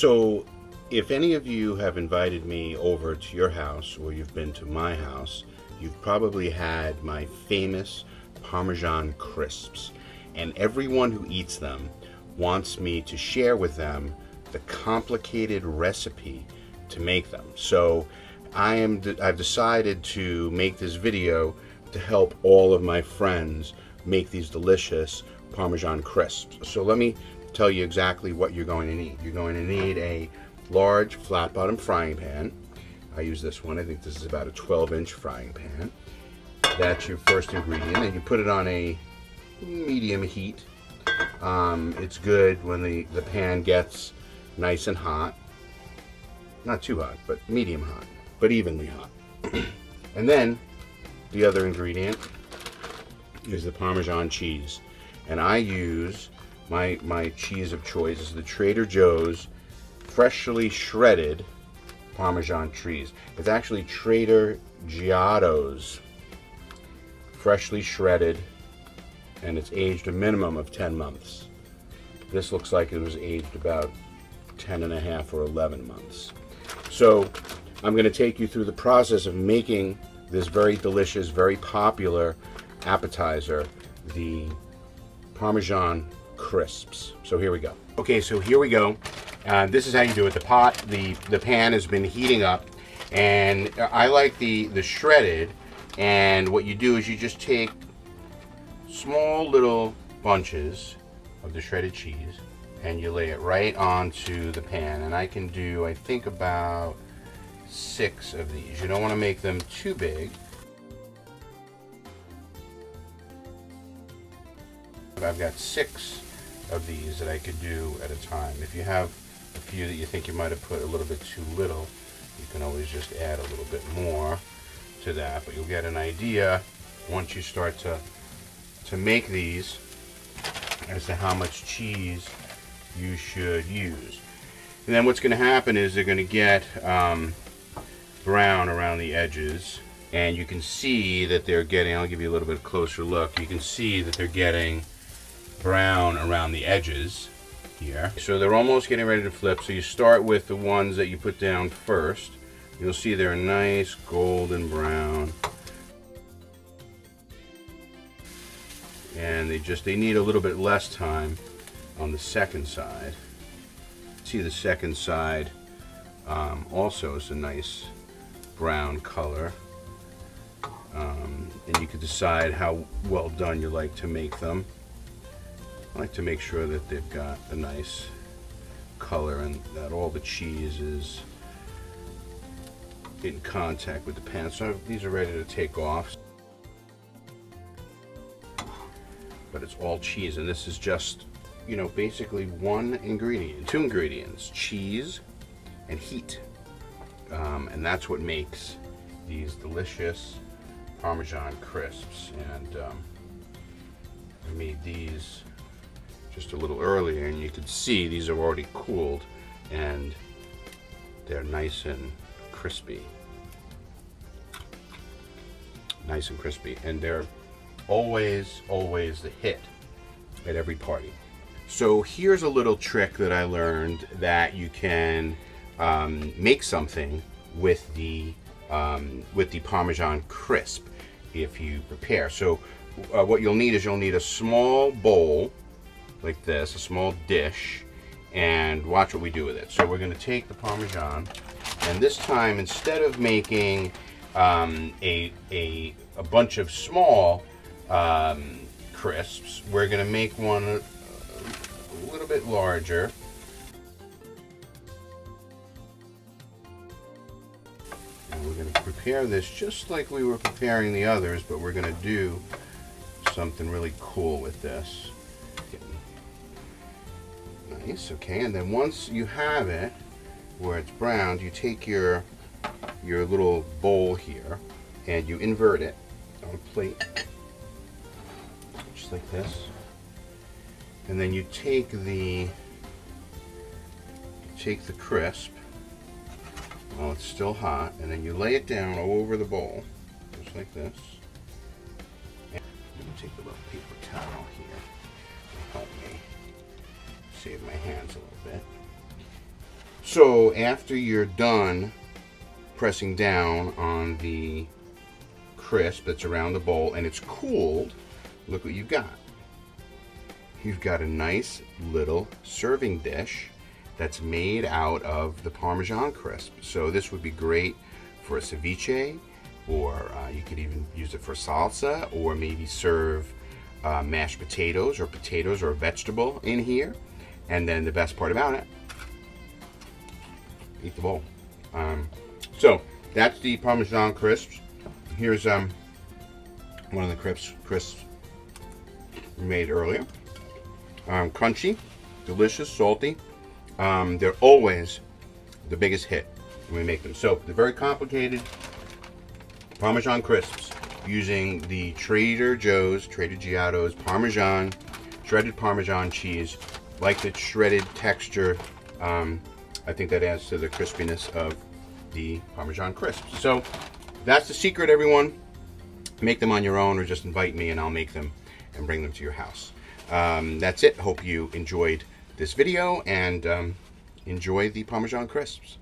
So if any of you have invited me over to your house, or you've been to my house, you've probably had my famous Parmesan crisps. And everyone who eats them wants me to share with them the complicated recipe to make them. So I've decided to make this video to help all of my friends make these delicious Parmesan crisps. So let me tell you exactly what you're going to need. You're going to need a large flat bottom frying pan. I use this one. I think this is about a 12-inch frying pan. That's your first ingredient, and you put it on a medium heat. It's good when the pan gets nice and hot. Not too hot, but medium hot, but evenly hot. And then the other ingredient is the Parmesan cheese. And I use my cheese of choice is the Trader Joe's freshly shredded Parmesan cheese. It's actually Trader Giotto's freshly shredded, and it's aged a minimum of 10 months. This looks like it was aged about 10 and a half or 11 months. So I'm going to take you through the process of making this very delicious, very popular appetizer, the Parmesan crisps. So here we go. Okay, so here we go. This is how you do it. The pan has been heating up, and I like the shredded. And what you do is you just take small little bunches of the shredded cheese and you lay it right onto the pan. And I can do, I think, about 6 of these. You don't want to make them too big. I've got 6 of these that I could do at a time. If you have a few that you think you might have put a little bit too little, you can always just add a little bit more to that. But you'll get an idea once you start to make these as to how much cheese you should use. And then what's going to happen is they're going to get brown around the edges, and you can see that they're getting, I'll give you a little bit closer look, you can see that they're getting brown around the edges here. So they're almost getting ready to flip. So you start with the ones that you put down first. You'll see they're nice golden brown, and they need a little bit less time on the second side. See, the second side also is a nice brown color, and you can decide how well done you like to make them. I like to make sure that they've got a nice color and that all the cheese is in contact with the pan. So these are ready to take off. But it's all cheese, and this is just, you know, basically one ingredient, 2 ingredients, cheese and heat. And that's what makes these delicious Parmesan crisps. And I made these just a little earlier, and you can see these are already cooled and they're nice and crispy. Nice and crispy, and they're always the hit at every party. So here's a little trick that I learned that you can make something with the Parmesan crisp if you prepare. So what you'll need is you'll need a small bowl like this, a small dish, and watch what we do with it. So we're going to take the Parmesan, and this time, instead of making a bunch of small crisps, we're going to make one a little bit larger. And we're going to prepare this just like we were preparing the others, but we're going to do something really cool with this. Nice, okay, and then once you have it where it's browned, you take your little bowl here and you invert it on a plate, just like this. And then you take the crisp while it's still hot, and then you lay it down over the bowl, just like this. And I'm going to take a little paper towel here to help me save my hands a little bit. So after you're done pressing down on the crisp that's around the bowl and it's cooled, look what you've got. You've got a nice little serving dish that's made out of the Parmesan crisp. So this would be great for a ceviche, or you could even use it for salsa, or maybe serve mashed potatoes or a vegetable in here. And then the best part about it, eat the bowl. So that's the Parmesan crisps. Here's one of the crisps we made earlier. Crunchy, delicious, salty. They're always the biggest hit when we make them. So they're very complicated Parmesan crisps using the Trader Giotto's Parmesan, shredded Parmesan cheese. Like the shredded texture. I think that adds to the crispiness of the Parmesan crisps. So that's the secret, everyone. Make them on your own, or just invite me and I'll make them and bring them to your house. That's it. Hope you enjoyed this video and enjoy the Parmesan crisps.